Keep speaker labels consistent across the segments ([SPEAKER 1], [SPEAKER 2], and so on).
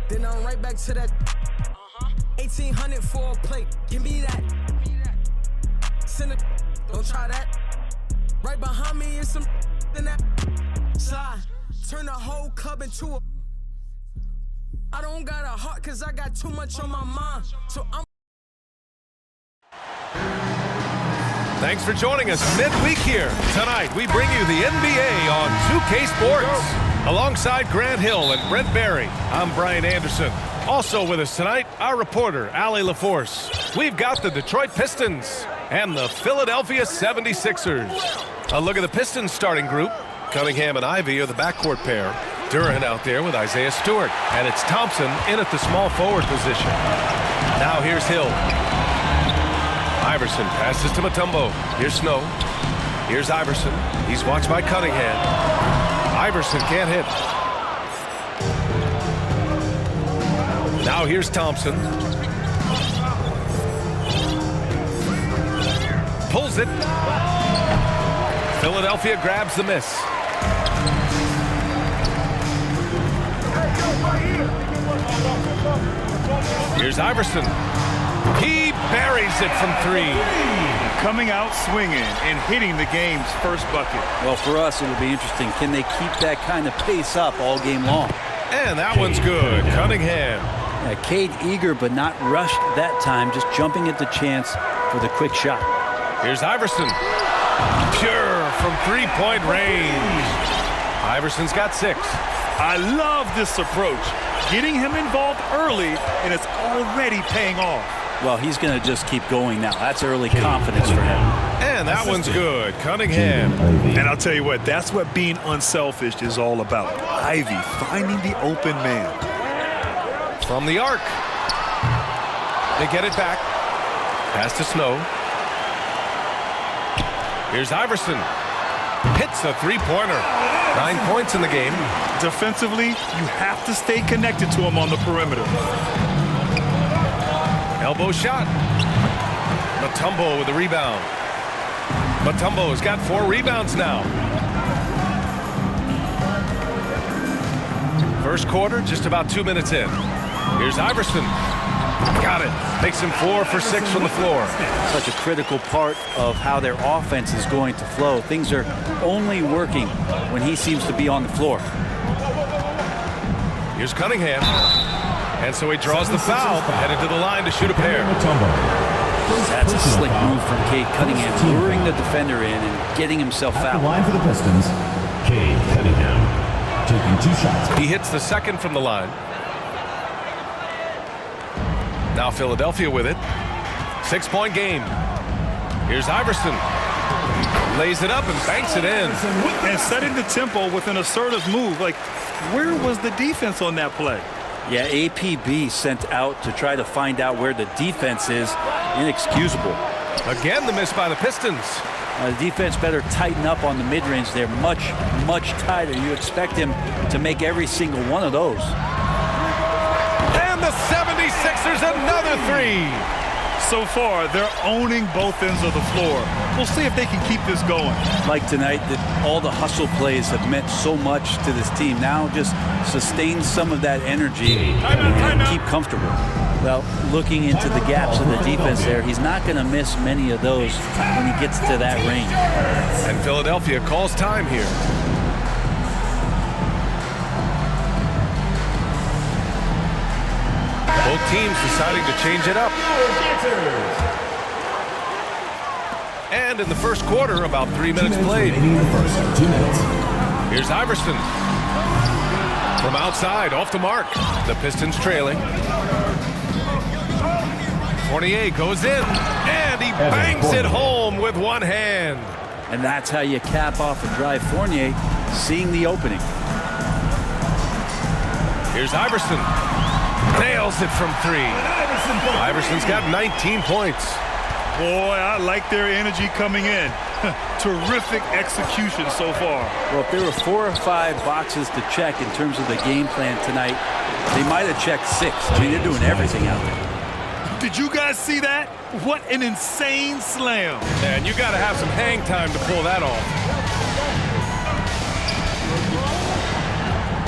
[SPEAKER 1] Then I'm right back to that. 1800 for a plate. Give me that. Send it. Don't try that. Right behind me is some in that slide. Turn the whole club into a. I don't got a heart cause I got too much on my mind. So I'm.
[SPEAKER 2] Thanks for joining us midweek here. Tonight, we bring you the NBA on 2K Sports. Alongside Grant Hill and Brent Barry, I'm Brian Anderson. Also with us tonight, our reporter, Allie LaForce. We've got the Detroit Pistons and the Philadelphia 76ers. A look at the Pistons starting group. Cunningham and Ivy are the backcourt pair. Duran out there with Isaiah Stewart. And it's Thompson in at the small forward position. Now here's Hill. Iverson passes to Mutombo. Here's Snow. Here's Iverson. He's watched by Cunningham. Iverson can't hit. Now here's Thompson. Pulls it. Philadelphia grabs the miss. Here's Iverson. He buries it from three.
[SPEAKER 3] Coming out swinging and hitting the game's first bucket.
[SPEAKER 4] Well, for us, it'll be interesting. Can they keep that kind of pace up all game long?
[SPEAKER 2] And that one's good. Cunningham.
[SPEAKER 4] Yeah, Cade eager but not rushed that time, just jumping at the chance for the quick shot.
[SPEAKER 2] Here's Iverson. Pure from three-point range. Iverson's got 6.
[SPEAKER 3] I love this approach. Getting him involved early, and it's already paying off.
[SPEAKER 4] Well, he's going to just keep going now. That's early confidence for him.
[SPEAKER 2] And that one's good. Cunningham.
[SPEAKER 3] And I'll tell you what, that's what being unselfish is all about. Ivy finding the open man.
[SPEAKER 2] From the arc. They get it back. Pass to Snow. Here's Iverson. Hits a three-pointer. 9 points in the game.
[SPEAKER 3] Defensively, you have to stay connected to him on the perimeter.
[SPEAKER 2] Elbow shot. Mutombo with the rebound. Mutombo has got 4 rebounds now. First quarter, just about 2 minutes in. Here's Iverson. Got it. Makes him 4 for 6 from the floor.
[SPEAKER 4] Such a critical part of how their offense is going to flow. Things are only working when he seems to be on the floor.
[SPEAKER 2] Here's Cunningham. And so he draws the foul, headed to the line to shoot a pair.
[SPEAKER 4] That's a slick move from Cade Cunningham, luring the defender in and getting himself fouled.
[SPEAKER 5] Line for the Pistons, Cade Cunningham, taking 2 shots.
[SPEAKER 2] He hits the second from the line. Now Philadelphia with it. 6-point game. Here's Iverson. Lays it up and banks it in.
[SPEAKER 3] And setting the tempo with an assertive move. Like, where was the defense on that play?
[SPEAKER 4] Yeah, APB sent out to try to find out where the defense is. Inexcusable.
[SPEAKER 2] Again, the miss by the Pistons.
[SPEAKER 4] The defense better tighten up on the mid-range. They're much, much tighter. You expect him to make every single one of those.
[SPEAKER 2] And the 76ers, another 3.
[SPEAKER 3] So far, they're owning both ends of the floor. We'll see if they can keep this going.
[SPEAKER 4] Like tonight, that all the hustle plays have meant so much to this team. Now just sustain some of that energy and keep comfortable. Well, looking into the gaps of the defense there, he's not going to miss many of those when he gets to that range.
[SPEAKER 2] And Philadelphia calls time here. Both teams deciding to change it up. And in the first quarter, about 3 minutes played. Here's Iverson. From outside, off the mark. The Pistons trailing. Fournier goes in, and he bangs it home with one hand.
[SPEAKER 4] And that's how you cap off a drive. Fournier seeing the opening.
[SPEAKER 2] Here's Iverson. Nails it from 3. Iverson's got 19 points.
[SPEAKER 3] Boy, I like their energy coming in. Terrific execution so far.
[SPEAKER 4] Well, if there were 4 or 5 boxes to check in terms of the game plan tonight, they might have checked 6. I mean, they're doing everything out there.
[SPEAKER 3] Did you guys see that? What an insane slam.
[SPEAKER 2] And you got to have some hang time to pull that off.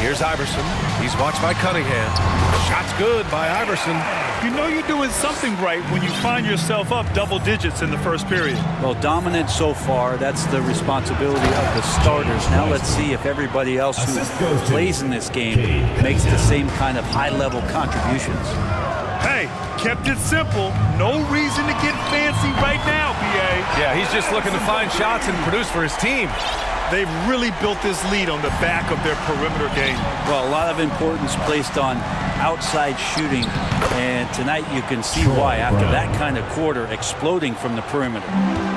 [SPEAKER 2] Here's Iverson. He's He's watched by Cunningham. Shot's good by Iverson.
[SPEAKER 3] You know you're doing something right when you find yourself up double digits in the first period.
[SPEAKER 4] Well, dominant so far. That's the responsibility of the starters. Now let's see if everybody else who plays in this game makes the same kind of high-level contributions.
[SPEAKER 3] Hey, kept it simple. No reason to get fancy right now, PA.
[SPEAKER 2] Yeah, he's just looking to find shots and produce for his team.
[SPEAKER 3] They've really built this lead on the back of their perimeter game.
[SPEAKER 4] Well, a lot of importance placed on outside shooting, and tonight you can see why after that kind of quarter exploding from the perimeter.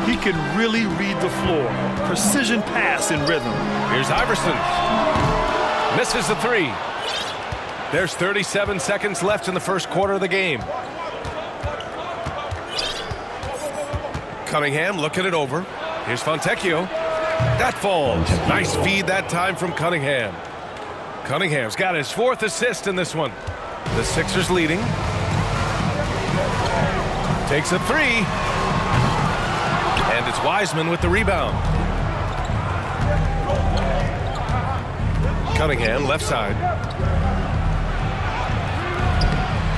[SPEAKER 3] He can really read the floor. Precision pass in rhythm.
[SPEAKER 2] Here's Iverson. Misses the three. There's 37 seconds left in the first quarter of the game. Cunningham looking it over. Here's Fontecchio. That falls. Nice feed that time from Cunningham. Cunningham's got his 4th assist in this one. The Sixers leading. Takes a three. And it's Wiseman with the rebound. Cunningham left side.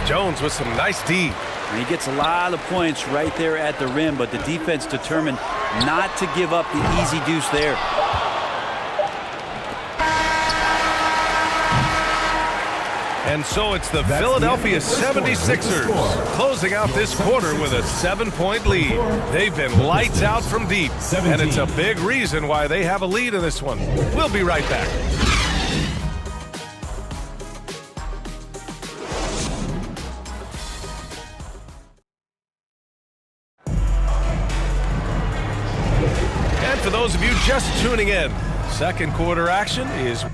[SPEAKER 2] Jones with some nice D.
[SPEAKER 4] And he gets a lot of points right there at the rim, but the defense determined not to give up the easy deuce there.
[SPEAKER 2] And so it's the Philadelphia 76ers closing out this quarter with a 7-point lead. They've been lights out from deep, and it's a big reason why they have a lead in this one. We'll be right back. And for those of you just tuning in, second quarter action is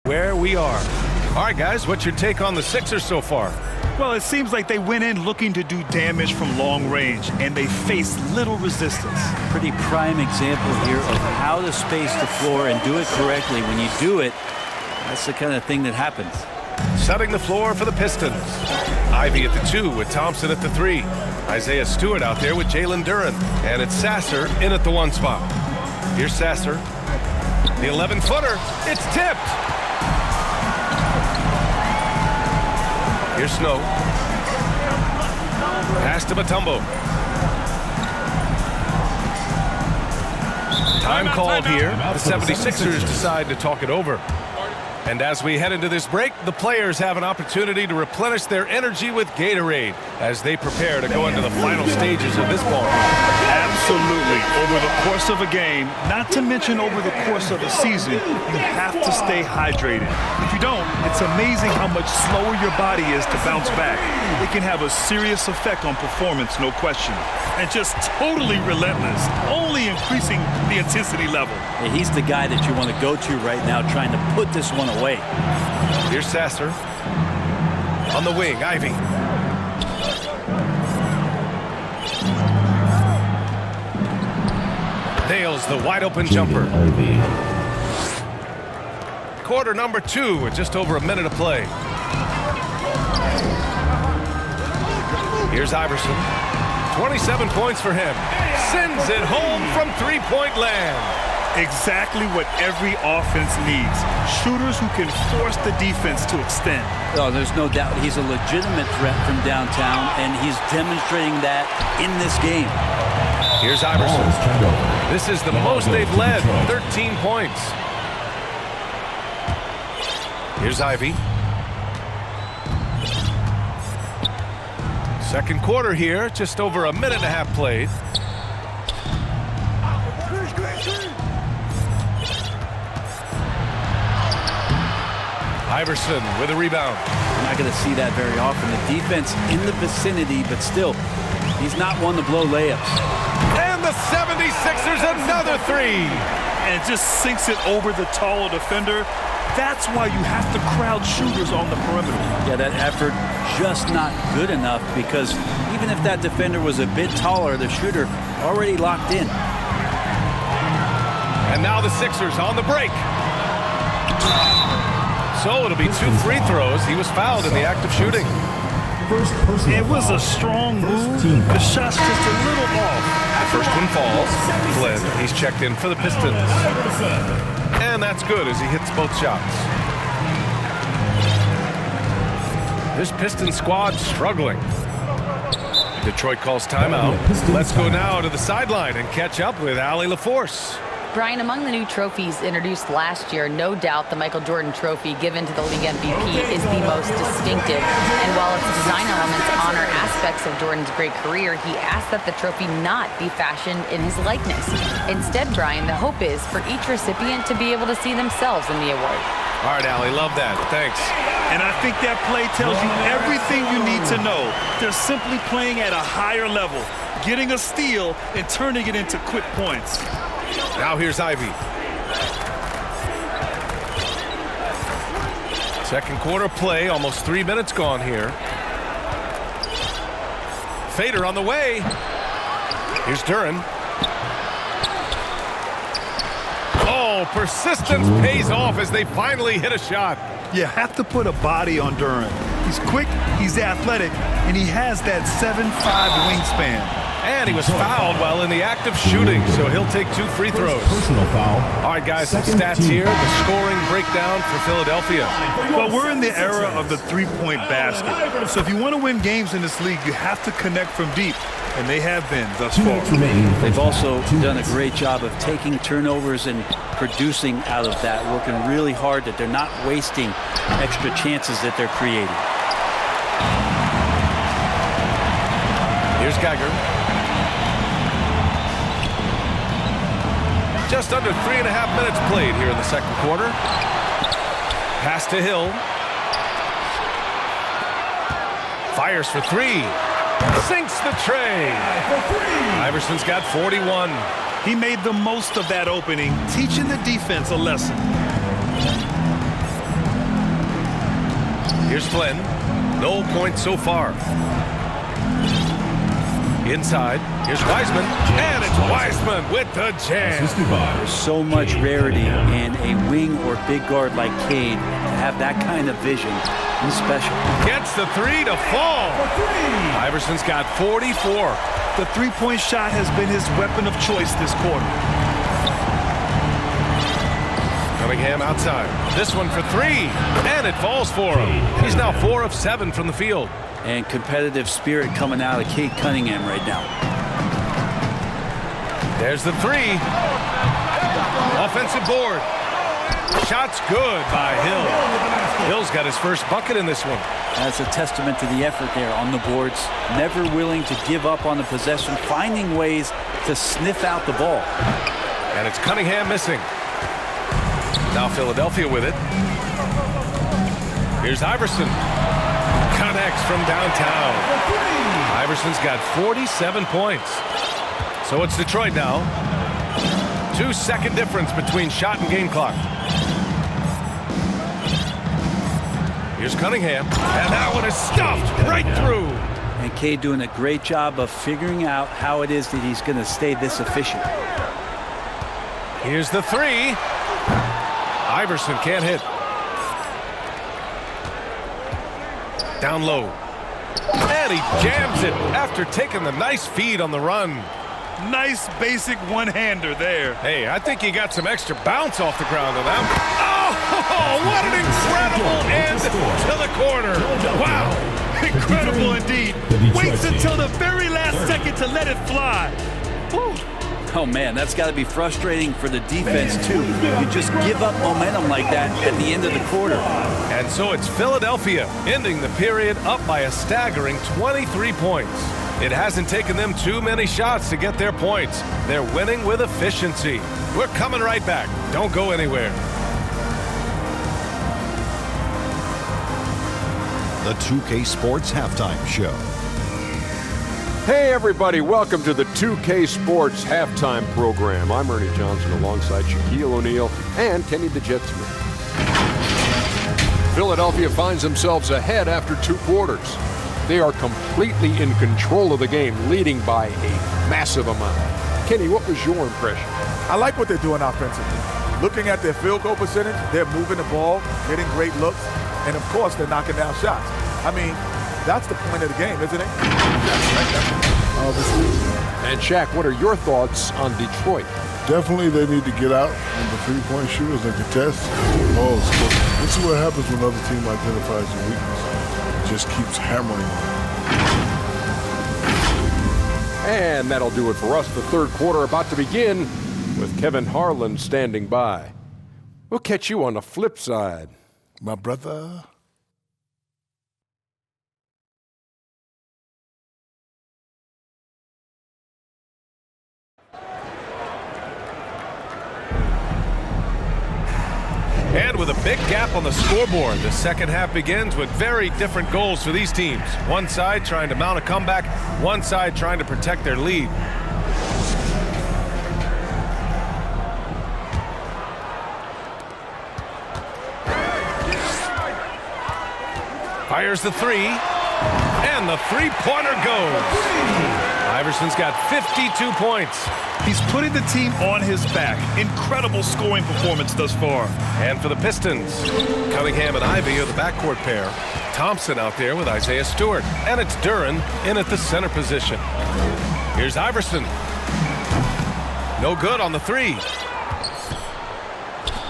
[SPEAKER 2] where we are. All right, guys, what's your take on the Sixers so far?
[SPEAKER 3] Well, it seems like they went in looking to do damage from long range, and they faced little resistance.
[SPEAKER 4] Pretty prime example here of how to space the floor and do it correctly. When you do it, that's the kind of thing that happens.
[SPEAKER 2] Setting the floor for the Pistons. Ivy at the 2 with Thompson at the 3. Isaiah Stewart out there with Jalen Duren. And it's Sasser in at the 1 spot. Here's Sasser. The 11-footer. It's tipped. Here's Snow. Pass to Mutombo. Time called here. The 76ers decide to talk it over. And as we head into this break, the players have an opportunity to replenish their energy with Gatorade as they prepare to go into the final stages of this ball game.
[SPEAKER 3] Absolutely. Over the course of a game, not to mention over the course of a season, you have to stay hydrated. If you don't, it's amazing how much slower your body is to bounce back. It can have a serious effect on performance, no question. And just totally relentless, only increasing the intensity level.
[SPEAKER 4] Yeah, he's the guy that you want to go to right now, trying to put this one away.
[SPEAKER 2] Here's Sasser. On the wing, Ivy. Nails the wide open jumper. Quarter number 2 with just over a minute of play. Here's Iverson. 27 points for him. Sends it home from three-point land.
[SPEAKER 3] Exactly what every offense needs. Shooters who can force the defense to extend.
[SPEAKER 4] Oh, there's no doubt he's a legitimate threat from downtown, and he's demonstrating that in this game.
[SPEAKER 2] Here's Iverson. This is the most they've led, 13 points. Here's Ivy. Second quarter here, just over a minute and a half played. Iverson with a rebound.
[SPEAKER 4] You're not going to see that very often. The defense in the vicinity, but still, he's not one to blow layups.
[SPEAKER 2] And the 76ers another three.
[SPEAKER 3] And it just sinks it over the taller defender. That's why you have to crowd shooters on the perimeter.
[SPEAKER 4] Yeah, that effort just not good enough, because even if that defender was a bit taller, the shooter already locked in.
[SPEAKER 2] And now the Sixers on the break. So it'll be 2 free throws. He was fouled in the act of shooting.
[SPEAKER 3] It was a strong move. The shot's just a little off.
[SPEAKER 2] The first one falls. Flynn, he's checked in for the Pistons. And that's good as he hits both shots. This Pistons squad struggling. Detroit calls timeout. Let's go now to the sideline and catch up with Allie LaForce.
[SPEAKER 6] Brian, among the new trophies introduced last year, no doubt the Michael Jordan Trophy given to the league MVP is the most distinctive. And while its design elements honor aspects of Jordan's great career, he asked that the trophy not be fashioned in his likeness. Instead, Brian, the hope is for each recipient to be able to see themselves in the award.
[SPEAKER 2] All right, Allie, love that. Thanks.
[SPEAKER 3] And I think that play tells you everything you need to know. They're simply playing at a higher level, getting a steal and turning it into quick points.
[SPEAKER 2] Now here's Ivy. Second quarter play, almost 3 minutes gone here. Fader on the way. Here's Duren. Oh, persistence pays off as they finally hit a shot.
[SPEAKER 3] You have to put a body on Duren. He's quick, he's athletic, and he has that 7'5" wingspan.
[SPEAKER 2] And he was fouled while in the act of shooting, so he'll take 2 free throws.
[SPEAKER 5] Personal foul.
[SPEAKER 2] All right, guys, some stats here. The scoring breakdown for Philadelphia.
[SPEAKER 3] Well, we're in the era of the three-point basket. So if you want to win games in this league, you have to connect from deep, and they have been thus far.
[SPEAKER 4] They've also done a great job of taking turnovers and producing out of that, working really hard that they're not wasting extra chances that they're creating.
[SPEAKER 2] Here's Geiger. Just under 3.5 minutes played here in the second quarter. Pass to Hill. Fires for 3. Sinks the tray. Iverson's got 41.
[SPEAKER 3] He made the most of that opening, teaching the defense a lesson.
[SPEAKER 2] Here's Flynn. No points so far. Inside, here's Wiseman, and it's Wiseman with the jam.
[SPEAKER 4] There's so much rarity in a wing or big guard like Cade to have that kind of vision. He's special.
[SPEAKER 2] Gets the 3 to fall. Iverson's got 44.
[SPEAKER 3] The three-point shot has been his weapon of choice this quarter.
[SPEAKER 2] Cunningham outside. This one for 3, and it falls for him. He's now 4 of 7 from the field.
[SPEAKER 4] And competitive spirit coming out of Cade Cunningham right now.
[SPEAKER 2] There's the 3. Offensive board. Shot's good by Hill. Hill's got his first bucket in this one.
[SPEAKER 4] That's a testament to the effort there on the boards. Never willing to give up on the possession, finding ways to sniff out the ball.
[SPEAKER 2] And it's Cunningham missing. Now Philadelphia with it. Here's Iverson. Connects from downtown. Iverson's got 47 points. So it's Detroit now. 2-second difference between shot and game clock. Here's Cunningham. And that one is stuffed right through.
[SPEAKER 4] And Kay doing a great job of figuring out how it is that he's going to stay this efficient.
[SPEAKER 2] Here's the three. Iverson can't hit. Down low. And he jams it after taking the nice feed on the run.
[SPEAKER 3] Nice basic one-hander there.
[SPEAKER 2] Hey, I think he got some extra bounce off the ground on that. Oh, what an incredible end to the corner.
[SPEAKER 3] Wow, incredible indeed. Waits until the very last second to let it fly. Whew.
[SPEAKER 4] Oh, man, that's got to be frustrating for the defense, too. You just give up momentum like that at the end of the quarter.
[SPEAKER 2] And so it's Philadelphia ending the period up by a staggering 23 points. It hasn't taken them too many shots to get their points. They're winning with efficiency. We're coming right back. Don't go anywhere.
[SPEAKER 7] The 2K Sports Halftime Show.
[SPEAKER 8] Hey everybody, welcome to the 2K Sports Halftime Program. I'm Ernie Johnson alongside Shaquille O'Neal and Kenny the Jet Smith. Philadelphia finds themselves ahead after 2 quarters. They are completely in control of the game, leading by a massive amount. Kenny, what was your impression?
[SPEAKER 9] I like what they're doing offensively. Looking at their field goal percentage, they're moving the ball, getting great looks, and of course they're knocking down shots. I mean, that's the point of the game, isn't it?
[SPEAKER 8] And Shaq, what are your thoughts on Detroit?
[SPEAKER 10] Definitely they need to get out on the three-point shooters and contest. Oh, this is what happens when another team identifies your weakness. It just keeps hammering on.
[SPEAKER 8] And that'll do it for us. The third quarter about to begin with Kevin Harlan standing by. We'll catch you on the flip side.
[SPEAKER 10] My brother.
[SPEAKER 2] And with a big gap on the scoreboard, the second half begins with very different goals for these teams. One side trying to mount a comeback, one side trying to protect their lead. Fires the three, and the three-pointer goes. Iverson's got 52 points.
[SPEAKER 3] He's putting the team on his back. Incredible scoring performance thus far.
[SPEAKER 2] And for the Pistons, Cunningham and Ivy are the backcourt pair. Thompson out there with Isaiah Stewart. And it's Duren in at the center position. Here's Iverson. No good on the three.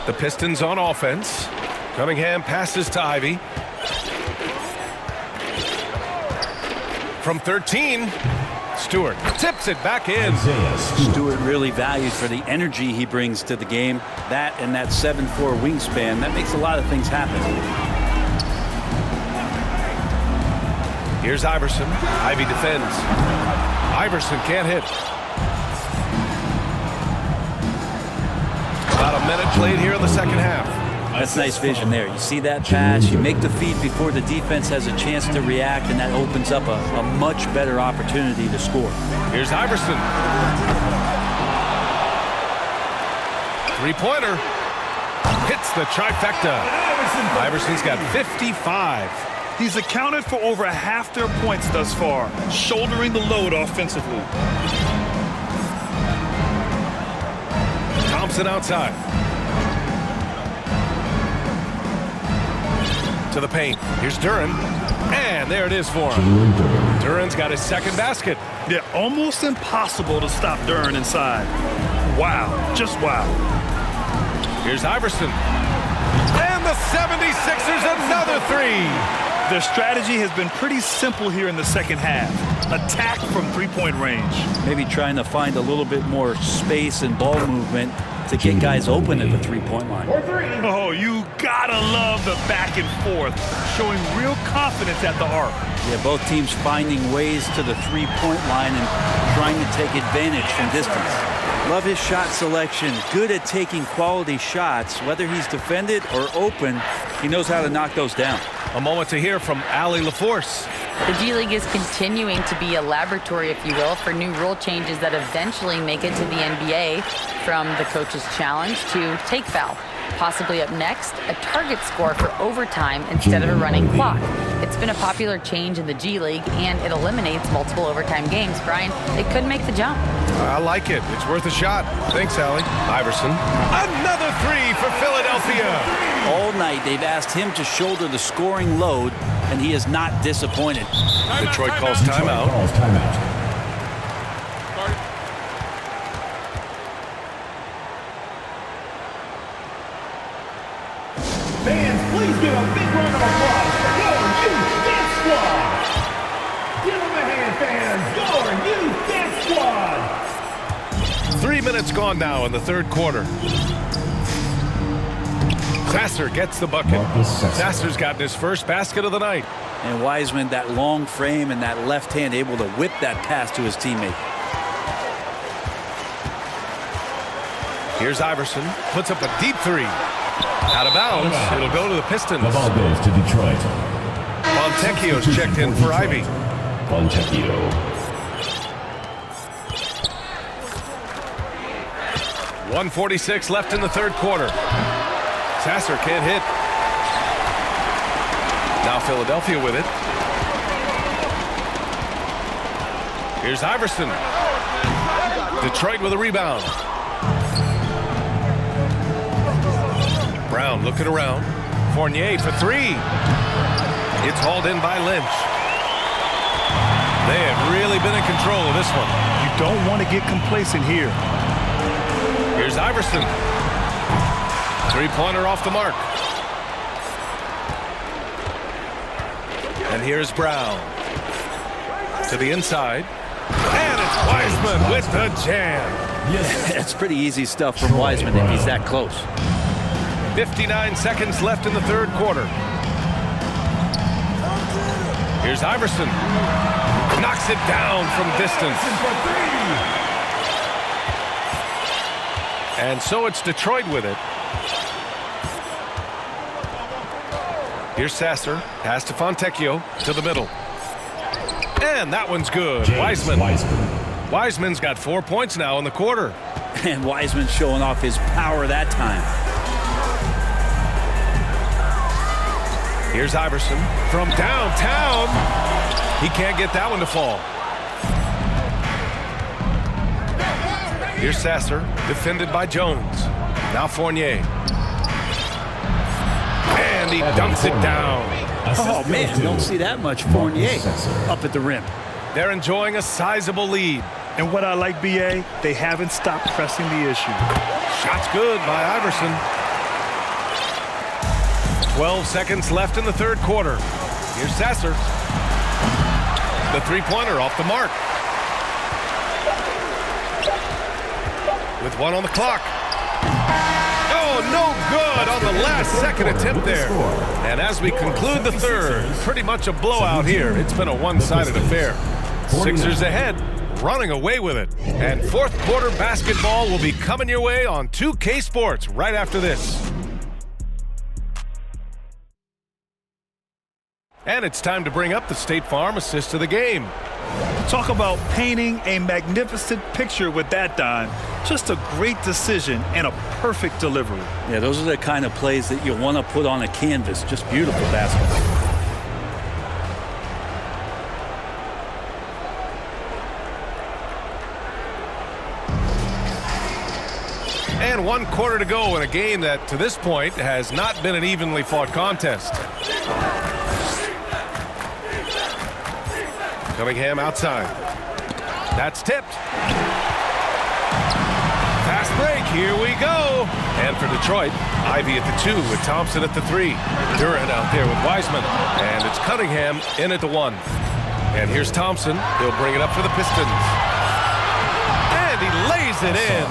[SPEAKER 2] The Pistons on offense. Cunningham passes to Ivy. From 13, Stewart tips it back in.
[SPEAKER 4] Stewart really valued for the energy he brings to the game. That and that 7'4" wingspan, that makes a lot of things happen.
[SPEAKER 2] Here's Iverson. Ivy defends. Iverson can't hit. About a minute played here in the second half.
[SPEAKER 4] That's nice vision there. You see that pass, you make the feed before the defense has a chance to react, and that opens up a much better opportunity to score.
[SPEAKER 2] Here's Iverson. Three-pointer. Hits the trifecta. Iverson's got 55.
[SPEAKER 3] He's accounted for over half their points thus far, shouldering the load offensively.
[SPEAKER 2] Thompson outside. To the paint. Here's Duren. And there it is for him. Duren's got his second basket.
[SPEAKER 3] Yeah, almost impossible to stop Duren inside. Wow, just wow.
[SPEAKER 2] Here's Iverson. And the 76ers another three.
[SPEAKER 3] Their strategy has been pretty simple here in the second half. Attack from three-point range.
[SPEAKER 4] Maybe trying to find a little bit more space and ball movement to get guys open at the three-point line.
[SPEAKER 3] Oh, you gotta love the back and forth, showing real confidence at the arc.
[SPEAKER 4] Yeah, both teams finding ways to the three-point line and trying to take advantage from distance. Love his shot selection. Good at taking quality shots. Whether he's defended or open, he knows how to knock those down.
[SPEAKER 2] A moment to hear from Allie LaForce.
[SPEAKER 6] The G League is continuing to be a laboratory, if you will, for new rule changes that eventually make it to the NBA, from the coach's challenge to take foul. Possibly up next, a target score for overtime instead of a running clock. It's been a popular change in the G League, and it eliminates multiple overtime games. Brian, it could make the jump.
[SPEAKER 2] I like it. It's worth a shot. Thanks, Allie. Iverson. Another three for Philadelphia.
[SPEAKER 4] All night, they've asked him to shoulder the scoring load, and he is not disappointed.
[SPEAKER 2] Detroit calls timeout.
[SPEAKER 5] Fans, please give a big round of applause for your youth dance squad. Give them a hand, fans. Your youth dance squad.
[SPEAKER 2] 3 minutes gone now in the third quarter. Sasser gets the bucket. Sasser's gotten his first basket of the night.
[SPEAKER 4] And Wiseman, that long frame and that left hand, able to whip that pass to his teammate.
[SPEAKER 2] Here's Iverson. Puts up a deep three. Out of bounds. It'll go to the Pistons.
[SPEAKER 5] The ball goes to Detroit.
[SPEAKER 2] Fontecchio's checked in for Ivy.
[SPEAKER 5] Fontecchio.
[SPEAKER 2] 1:46 left in the third quarter. Sasser can't hit. Now Philadelphia with it. Here's Iverson. Detroit with a rebound. Brown looking around. Fournier for three. It's hauled in by Lynch. They have really been in control of this one.
[SPEAKER 3] You don't want to get complacent here.
[SPEAKER 2] Here's Iverson. Three-pointer off the mark. And here's Brown. To the inside. And it's Wiseman with the jam.
[SPEAKER 4] Yes, it's pretty easy stuff from Wiseman if he's that close.
[SPEAKER 2] 59 seconds left in the third quarter. Here's Iverson. Knocks it down from distance. And so it's Detroit with it. Here's Sasser. Pass to Fontecchio. To the middle. And that one's good. Wiseman. Wiseman's got 4 points now in the quarter.
[SPEAKER 4] And Wiseman showing off his power that time.
[SPEAKER 2] Here's Iverson from downtown. He can't get that one to fall. Here's Sasser, defended by Jones. Now Fournier. And he dunks it down.
[SPEAKER 4] Oh, man, don't see that much Fournier up at the rim.
[SPEAKER 2] They're enjoying a sizable lead.
[SPEAKER 3] And what I like, B.A., they haven't stopped pressing the issue.
[SPEAKER 2] Shot's good by Iverson. 12 seconds left in the third quarter. Here's Sasser. The three-pointer off the mark. With one on the clock. Oh, no good on the last second attempt there. And as we conclude the third, pretty much a blowout here. It's been a one-sided affair. Sixers ahead, running away with it. And fourth quarter basketball will be coming your way on 2K Sports right after this. And it's time to bring up the State Farm assist of the game.
[SPEAKER 3] Talk about painting a magnificent picture with that, Don. Just a great decision and a perfect delivery.
[SPEAKER 4] Yeah, those are the kind of plays that you want to put on a canvas. Just beautiful basketball.
[SPEAKER 2] And 1 quarter to go in a game that, to this point, has not been an evenly fought contest. Cunningham outside. That's tipped. Fast break. Here we go. And for Detroit, Ivy at the 2 with Thompson at the 3. Durant out there with Wiseman. And it's Cunningham in at the 1. And here's Thompson. He'll bring it up for the Pistons. And he lays lays it in.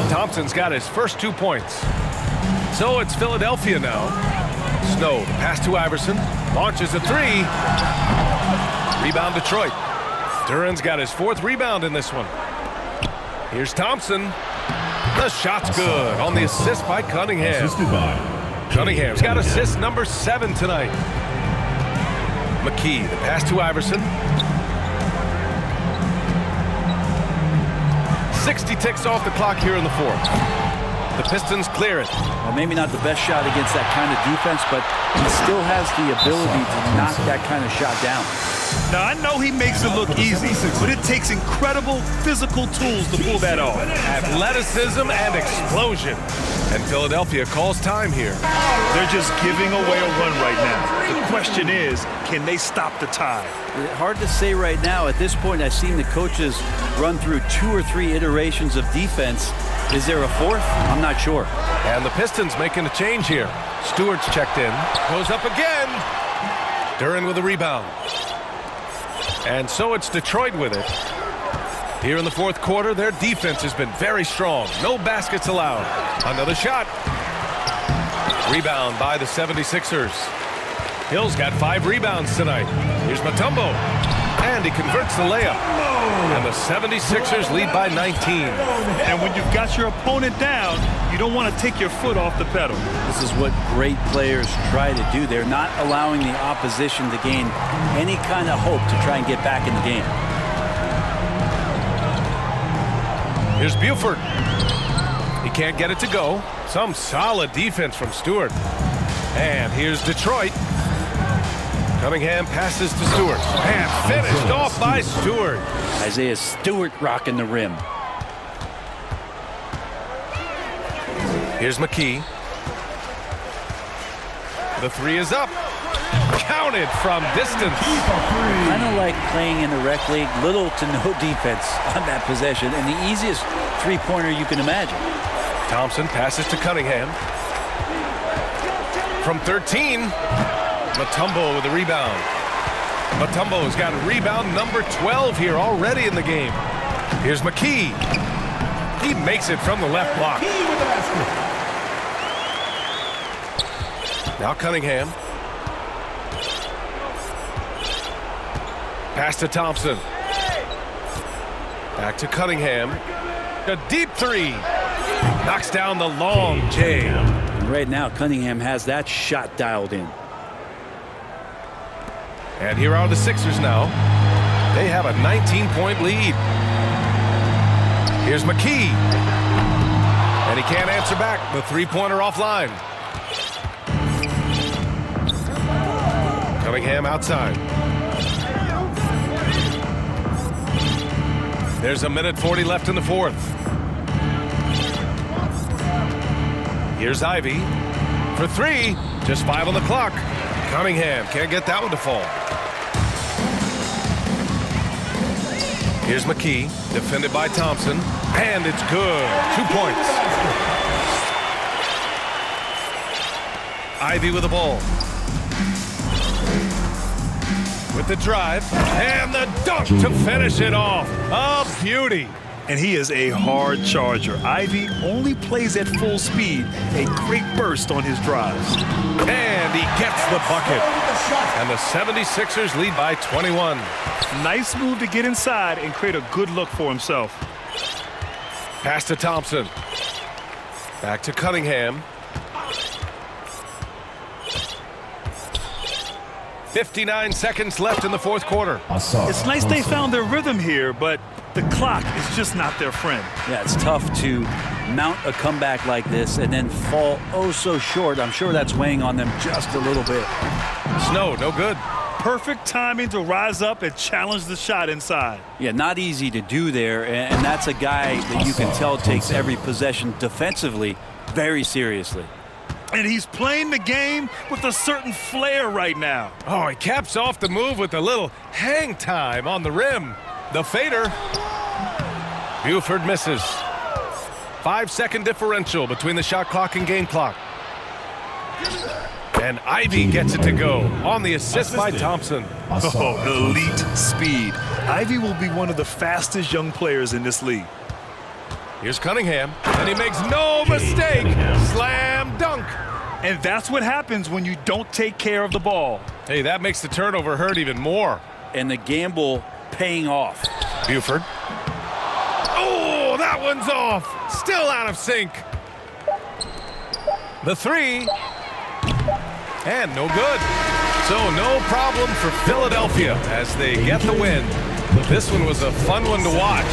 [SPEAKER 2] Thompson's got his first 2 points. So it's Philadelphia now. Snow, pass to Iverson. Launches a three. Rebound Detroit. Duran's got his 4th rebound in this one. Here's Thompson. The shot's good on the assist by Cunningham. Cunningham's got assist number 7 tonight. McKee, the pass to Iverson. 60 ticks off the clock here in the 4th. The Pistons clear it.
[SPEAKER 4] Well, maybe not the best shot against that kind of defense, but he still has the ability to knock that kind of shot down.
[SPEAKER 3] Now, I know he makes it look easy, but it takes incredible physical tools to pull that off.
[SPEAKER 2] Athleticism and explosion. And Philadelphia calls time here.
[SPEAKER 3] They're just giving away a run right now. The question is, can they stop the tide?
[SPEAKER 4] Hard to say right now. At this point, I've seen the coaches run through 2 or 3 iterations of defense. Is there a 4th? I'm not sure.
[SPEAKER 2] And the Pistons making a change here. Stewart's checked in. Goes up again. Duran with a rebound. And so it's Detroit with it. Here in the 4th quarter, their defense has been very strong. No baskets allowed. Another shot. Rebound by the 76ers. Hill's got 5 rebounds tonight. Here's Mutombo. And he converts the layup. And the 76ers lead by 19.
[SPEAKER 3] And when you've got your opponent down, you don't want to take your foot off the pedal.
[SPEAKER 4] This is what great players try to do. They're not allowing the opposition to gain any kind of hope to try and get back in the game.
[SPEAKER 2] Here's Buford. He can't get it to go. Some solid defense from Stewart. And here's Detroit. Cunningham passes to Stewart. And finished off by Stewart.
[SPEAKER 4] Isaiah Stewart rocking the rim.
[SPEAKER 2] Here's McKee. The 3 is up. Counted from distance.
[SPEAKER 4] Kind of like playing in the rec league. Little to no defense on that possession. And the easiest 3-pointer you can imagine.
[SPEAKER 2] Thompson passes to Cunningham. From 13. Mutombo with a rebound. Mutombo's got rebound number 12 here already in the game. Here's McKee. He makes it from the left block. Now Cunningham. Pass to Thompson. Back to Cunningham. A deep 3. Knocks down the long J.
[SPEAKER 4] Right now, Cunningham has that shot dialed in.
[SPEAKER 2] And here are the Sixers now. They have a 19-point lead. Here's McKee. And he can't answer back. The 3-pointer offline. Cunningham outside. There's a minute 40 left in the 4th. Here's Ivy for 3. Just 5 on the clock. Cunningham can't get that one to fall. Here's McKee, defended by Thompson, and it's good. 2 points. Ivy with the ball. With the drive, and the dunk to finish it off. A beauty.
[SPEAKER 3] And he is a hard charger. Ivy only plays at full speed. A great burst on his drives.
[SPEAKER 2] And he gets the bucket. And the 76ers lead by 21.
[SPEAKER 3] Nice move to get inside and create a good look for himself.
[SPEAKER 2] Pass to Thompson. Back to Cunningham. 59 seconds left in the 4th quarter.
[SPEAKER 3] It's nice they found their rhythm here, but the clock is just not their friend.
[SPEAKER 4] Yeah, it's tough to mount a comeback like this and then fall oh so short. I'm sure that's weighing on them just a little bit.
[SPEAKER 2] Snow, no good.
[SPEAKER 3] Perfect timing to rise up and challenge the shot inside.
[SPEAKER 4] Yeah, not easy to do there, and that's a guy that you can tell takes every possession defensively very seriously.
[SPEAKER 3] And he's playing the game with a certain flair right now.
[SPEAKER 2] Oh, he caps off the move with a little hang time on the rim. The fader. Buford misses. 5-second differential between the shot clock and game clock. And Ivy gets it to go on the assist by Thompson.
[SPEAKER 3] Oh, elite speed. Ivy will be one of the fastest young players in this league.
[SPEAKER 2] Here's Cunningham, and he makes no mistake. Slam dunk.
[SPEAKER 3] And that's what happens when you don't take care of the ball.
[SPEAKER 2] Hey, that makes the turnover hurt even more.
[SPEAKER 4] And the gamble paying off.
[SPEAKER 2] Buford. Oh, that one's off. Still out of sync. The three. And no good. So no problem for Philadelphia as they get the win. This one was a fun one to watch.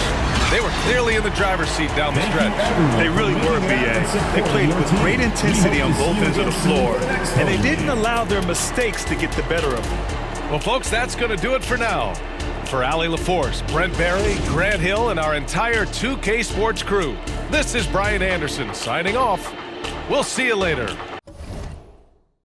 [SPEAKER 2] They were clearly in the driver's seat down the stretch.
[SPEAKER 3] They really were, B.A. They played with great intensity on both ends of the floor, and they didn't allow their mistakes to get the better of them.
[SPEAKER 2] Well, folks, that's going to do it for now. For Allie LaForce, Brent Barry, Grant Hill, and our entire 2K Sports crew, this is Brian Anderson signing off. We'll see you later.